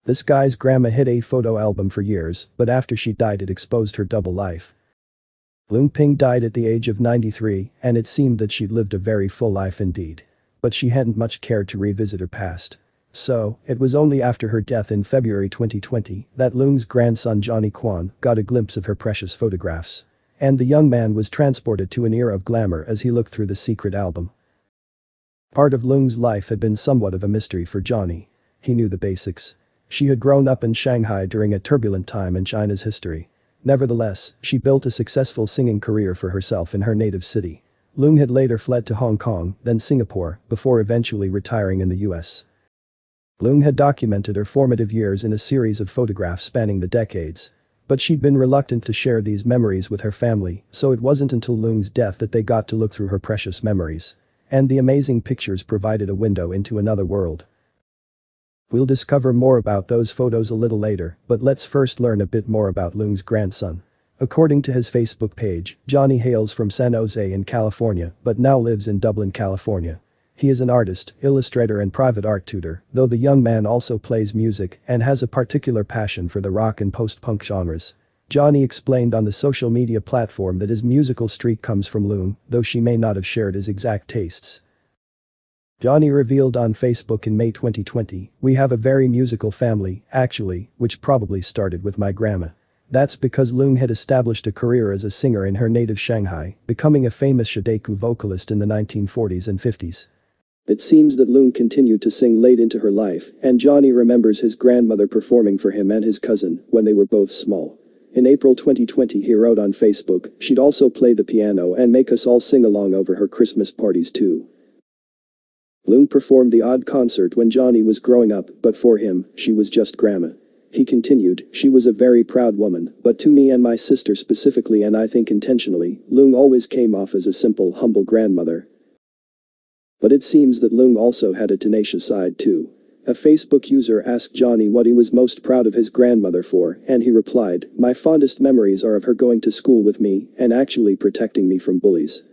This guy's grandma hid a photo album for years, but after she died it exposed her double life. Leung Ping died at the age of 93, and it seemed that she'd lived a very full life indeed. But she hadn't much cared to revisit her past. So, it was only after her death in February 2020 that Leung's grandson Johnny Quan got a glimpse of her precious photographs. And the young man was transported to an era of glamour as he looked through the secret album. Part of Leung's life had been somewhat of a mystery for Johnny. He knew the basics. She had grown up in Shanghai during a turbulent time in China's history. Nevertheless, she built a successful singing career for herself in her native city. Leung had later fled to Hong Kong, then Singapore, before eventually retiring in the US. Leung had documented her formative years in a series of photographs spanning the decades. But she'd been reluctant to share these memories with her family, so it wasn't until Leung's death that they got to look through her precious memories. And the amazing pictures provided a window into another world. We'll discover more about those photos a little later, but let's first learn a bit more about Leung's grandson. According to his Facebook page, Johnny hails from San Jose in California, but now lives in Dublin, California. He is an artist, illustrator and private art tutor, though the young man also plays music and has a particular passion for the rock and post-punk genres. Johnny explained on the social media platform that his musical streak comes from Leung, though she may not have shared his exact tastes. Johnny revealed on Facebook in May 2020, "We have a very musical family, actually, which probably started with my grandma. That's because Leung had established a career as a singer in her native Shanghai, becoming a famous Shidaiku vocalist in the 1940s and 50s. It seems that Leung continued to sing late into her life, and Johnny remembers his grandmother performing for him and his cousin when they were both small. In April 2020 he wrote on Facebook, "She'd also play the piano and make us all sing along over her Christmas parties too." Leung performed the odd concert when Johnny was growing up, but for him, she was just grandma. He continued, "She was a very proud woman, but to me and my sister specifically, and I think intentionally, Leung always came off as a simple, humble grandmother." But it seems that Leung also had a tenacious side too. A Facebook user asked Johnny what he was most proud of his grandmother for, and he replied, "My fondest memories are of her going to school with me and actually protecting me from bullies."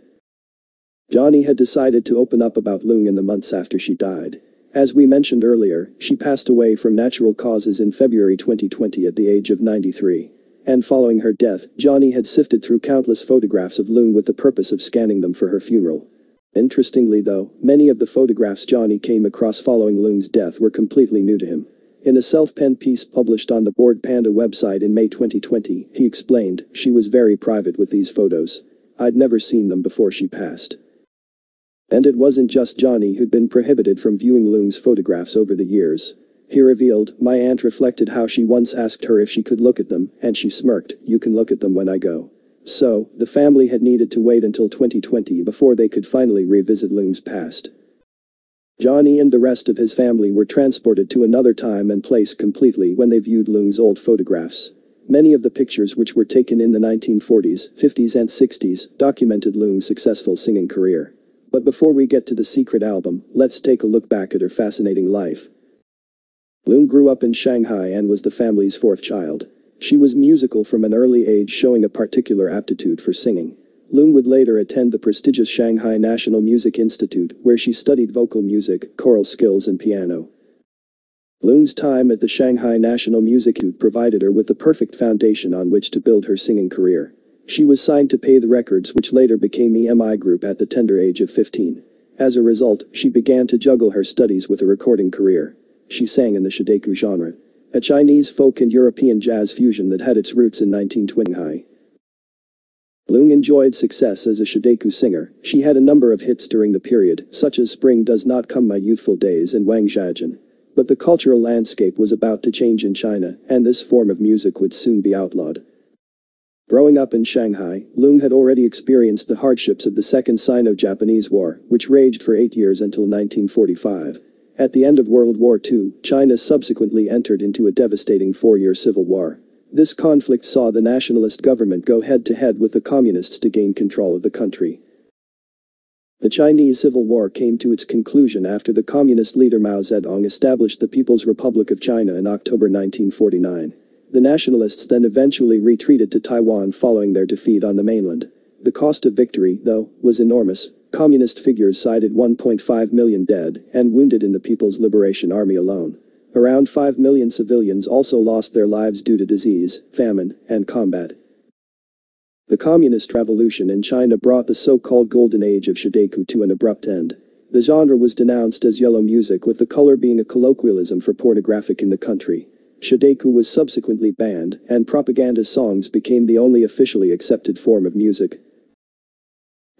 Johnny had decided to open up about Leung in the months after she died. As we mentioned earlier, she passed away from natural causes in February 2020 at the age of 93. And following her death, Johnny had sifted through countless photographs of Leung with the purpose of scanning them for her funeral. Interestingly though, many of the photographs Johnny came across following Leung's death were completely new to him. In a self-penned piece published on the Bored Panda website in May 2020, he explained, "She was very private with these photos. I'd never seen them before she passed." And it wasn't just Johnny who'd been prohibited from viewing Leung's photographs over the years. He revealed, "My aunt reflected how she once asked her if she could look at them, and she smirked, 'You can look at them when I go.' So, the family had needed to wait until 2020 before they could finally revisit Leung's past. Johnny and the rest of his family were transported to another time and place completely when they viewed Leung's old photographs. Many of the pictures, which were taken in the 1940s, 50s and 60s, documented Leung's successful singing career. But before we get to the secret album, let's take a look back at her fascinating life. Leung grew up in Shanghai and was the family's fourth child. She was musical from an early age, showing a particular aptitude for singing. Leung would later attend the prestigious Shanghai National Music Institute, where she studied vocal music, choral skills and piano. Leung's time at the Shanghai National Music Institute provided her with the perfect foundation on which to build her singing career. She was signed to Pay the Records, which later became EMI Group, at the tender age of 15. As a result, she began to juggle her studies with a recording career. She sang in the Shidaiku genre, a Chinese folk and European jazz fusion that had its roots in 1920. Leung enjoyed success as a Shidaiku singer. She had a number of hits during the period, such as Spring Does Not Come, My Youthful Days and Wang Zhajian. But the cultural landscape was about to change in China, and this form of music would soon be outlawed. Growing up in Shanghai, Leung had already experienced the hardships of the Second Sino-Japanese War, which raged for 8 years until 1945. At the end of World War II, China subsequently entered into a devastating 4-year civil war. This conflict saw the nationalist government go head-to-head with the communists to gain control of the country. The Chinese Civil War came to its conclusion after the communist leader Mao Zedong established the People's Republic of China in October 1949. The nationalists then eventually retreated to Taiwan following their defeat on the mainland. The cost of victory, though, was enormous. Communist figures cited 1.5 million dead and wounded in the People's Liberation Army alone. Around 5 million civilians also lost their lives due to disease, famine, and combat. The Communist Revolution in China brought the so-called Golden Age of Shidaiku to an abrupt end. The genre was denounced as yellow music, with the color being a colloquialism for pornographic in the country. Shidaiku was subsequently banned, and propaganda songs became the only officially accepted form of music.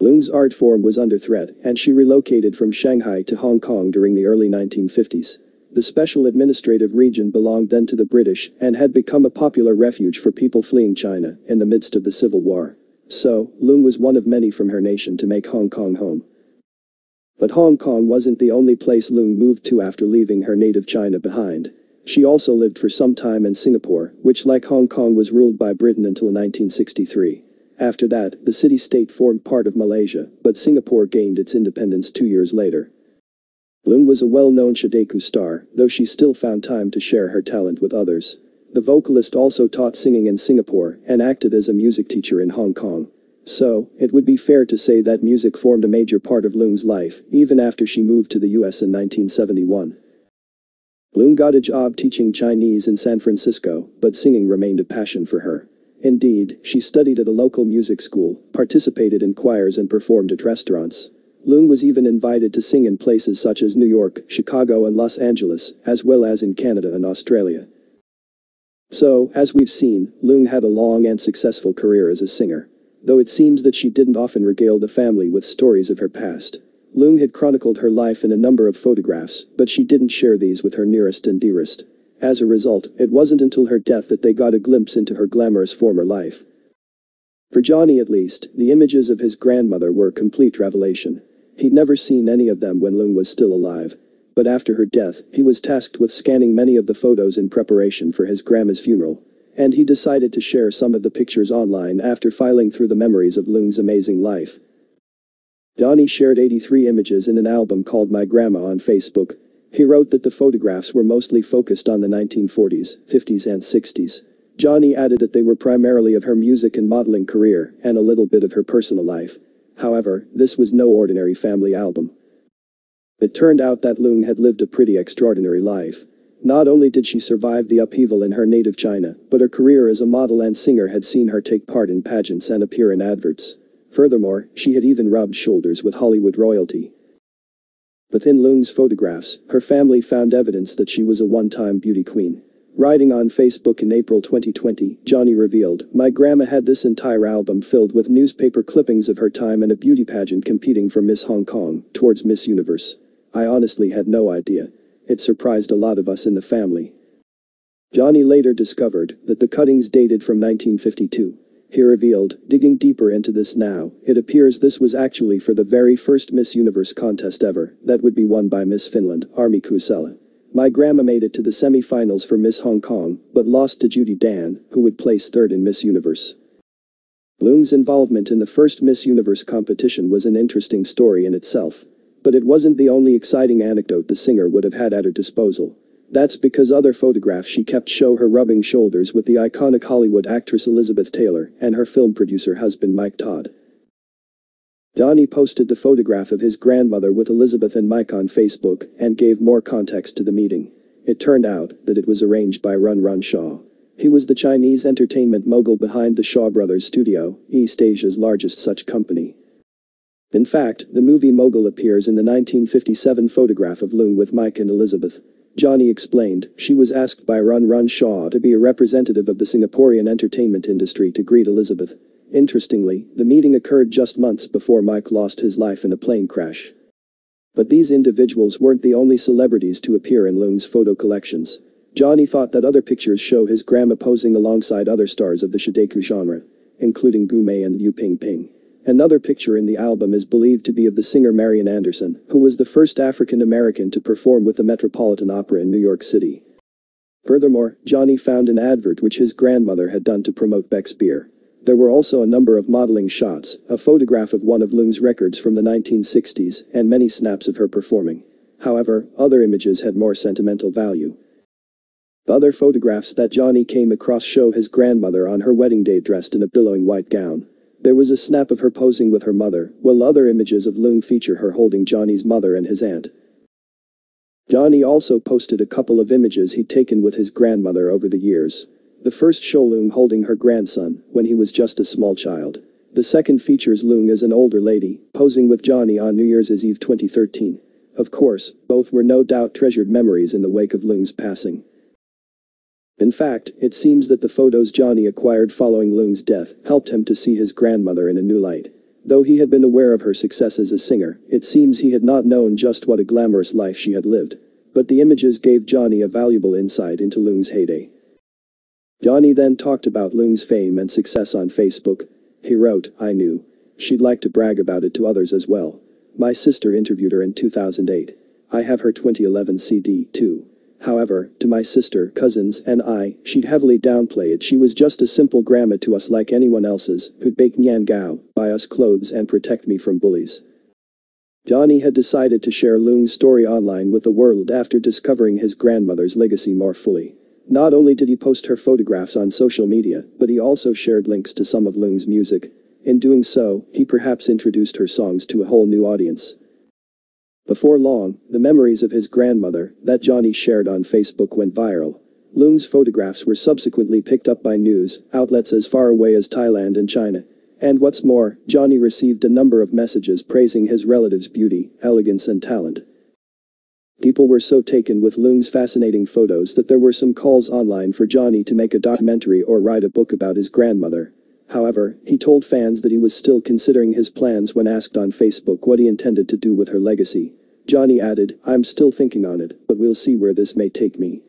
Leung's art form was under threat, and she relocated from Shanghai to Hong Kong during the early 1950s. The special administrative region belonged then to the British and had become a popular refuge for people fleeing China in the midst of the Civil War. So, Leung was one of many from her nation to make Hong Kong home. But Hong Kong wasn't the only place Leung moved to after leaving her native China behind. She also lived for some time in Singapore, which like Hong Kong was ruled by Britain until 1963. After that, the city-state formed part of Malaysia, but Singapore gained its independence 2 years later. Leung was a well-known Shidaiku star, though she still found time to share her talent with others. The vocalist also taught singing in Singapore and acted as a music teacher in Hong Kong. So, it would be fair to say that music formed a major part of Leung's life, even after she moved to the US in 1971. Leung got a job teaching Chinese in San Francisco, but singing remained a passion for her. Indeed, she studied at a local music school, participated in choirs and performed at restaurants. Leung was even invited to sing in places such as New York, Chicago and Los Angeles, as well as in Canada and Australia. So, as we've seen, Leung had a long and successful career as a singer. Though it seems that she didn't often regale the family with stories of her past. Leung had chronicled her life in a number of photographs, but she didn't share these with her nearest and dearest. As a result, it wasn't until her death that they got a glimpse into her glamorous former life. For Johnny at least, the images of his grandmother were a complete revelation. He'd never seen any of them when Leung was still alive. But after her death, he was tasked with scanning many of the photos in preparation for his grandma's funeral. And he decided to share some of the pictures online after filing through the memories of Leung's amazing life. Johnny shared 83 images in an album called My Grandma on Facebook. He wrote that the photographs were mostly focused on the 1940s, 50s and 60s. Johnny added that they were primarily of her music and modeling career, and a little bit of her personal life. However, this was no ordinary family album. It turned out that Leung had lived a pretty extraordinary life. Not only did she survive the upheaval in her native China, but her career as a model and singer had seen her take part in pageants and appear in adverts. Furthermore, she had even rubbed shoulders with Hollywood royalty. Within Leung's photographs, her family found evidence that she was a one-time beauty queen. Writing on Facebook in April 2020, Johnny revealed, "My grandma had this entire album filled with newspaper clippings of her time in a beauty pageant competing for Miss Hong Kong, towards Miss Universe. I honestly had no idea. It surprised a lot of us in the family." Johnny later discovered that the cuttings dated from 1952. He revealed, "Digging deeper into this now, it appears this was actually for the very first Miss Universe contest ever, that would be won by Miss Finland, Armi Kusela. My grandma made it to the semi-finals for Miss Hong Kong, but lost to Judy Dan, who would place third in Miss Universe." Leung's involvement in the first Miss Universe competition was an interesting story in itself. But it wasn't the only exciting anecdote the singer would have had at her disposal. That's because other photographs she kept show her rubbing shoulders with the iconic Hollywood actress Elizabeth Taylor and her film producer husband Mike Todd. Johnny posted the photograph of his grandmother with Elizabeth and Mike on Facebook and gave more context to the meeting. It turned out that it was arranged by Run Run Shaw. He was the Chinese entertainment mogul behind the Shaw Brothers Studio, East Asia's largest such company. In fact, the movie mogul appears in the 1957 photograph of Leung with Mike and Elizabeth. Johnny explained, she was asked by Run Run Shaw to be a representative of the Singaporean entertainment industry to greet Elizabeth. Interestingly, the meeting occurred just months before Mike lost his life in a plane crash. But these individuals weren't the only celebrities to appear in Leung's photo collections. Johnny thought that other pictures show his grandma posing alongside other stars of the Shidaiku genre, including Gu Mei and Leung Ping. Another picture in the album is believed to be of the singer Marian Anderson, who was the first African American to perform with the Metropolitan Opera in New York City. Furthermore, Johnny found an advert which his grandmother had done to promote Beck's beer. There were also a number of modeling shots, a photograph of one of Leung's records from the 1960s, and many snaps of her performing. However, other images had more sentimental value. The other photographs that Johnny came across show his grandmother on her wedding day dressed in a billowing white gown. There was a snap of her posing with her mother, while other images of Leung feature her holding Johnny's mother and his aunt. Johnny also posted a couple of images he'd taken with his grandmother over the years. The first shows Leung holding her grandson when he was just a small child. The second features Leung as an older lady, posing with Johnny on New Year's Eve 2013. Of course, both were no doubt treasured memories in the wake of Leung's passing. In fact, it seems that the photos Johnny acquired following Leung's death helped him to see his grandmother in a new light. Though he had been aware of her success as a singer, it seems he had not known just what a glamorous life she had lived. But the images gave Johnny a valuable insight into Leung's heyday. Johnny then talked about Leung's fame and success on Facebook. He wrote, "I knew she'd like to brag about it to others as well. My sister interviewed her in 2008. I have her 2011 CD too. However, to my sister, cousins, and she'd heavily downplay it. She was just a simple grandma to us like anyone else's, who'd bake nian gao, buy us clothes and protect me from bullies." Johnny had decided to share Leung's story online with the world after discovering his grandmother's legacy more fully. Not only did he post her photographs on social media, but he also shared links to some of Leung's music. In doing so, he perhaps introduced her songs to a whole new audience. Before long, the memories of his grandmother that Johnny shared on Facebook went viral. Leung's photographs were subsequently picked up by news outlets as far away as Thailand and China. And what's more, Johnny received a number of messages praising his relative's beauty, elegance and talent. People were so taken with Leung's fascinating photos that there were some calls online for Johnny to make a documentary or write a book about his grandmother. However, he told fans that he was still considering his plans when asked on Facebook what he intended to do with her legacy. Johnny added, "I'm still thinking on it, but we'll see where this may take me."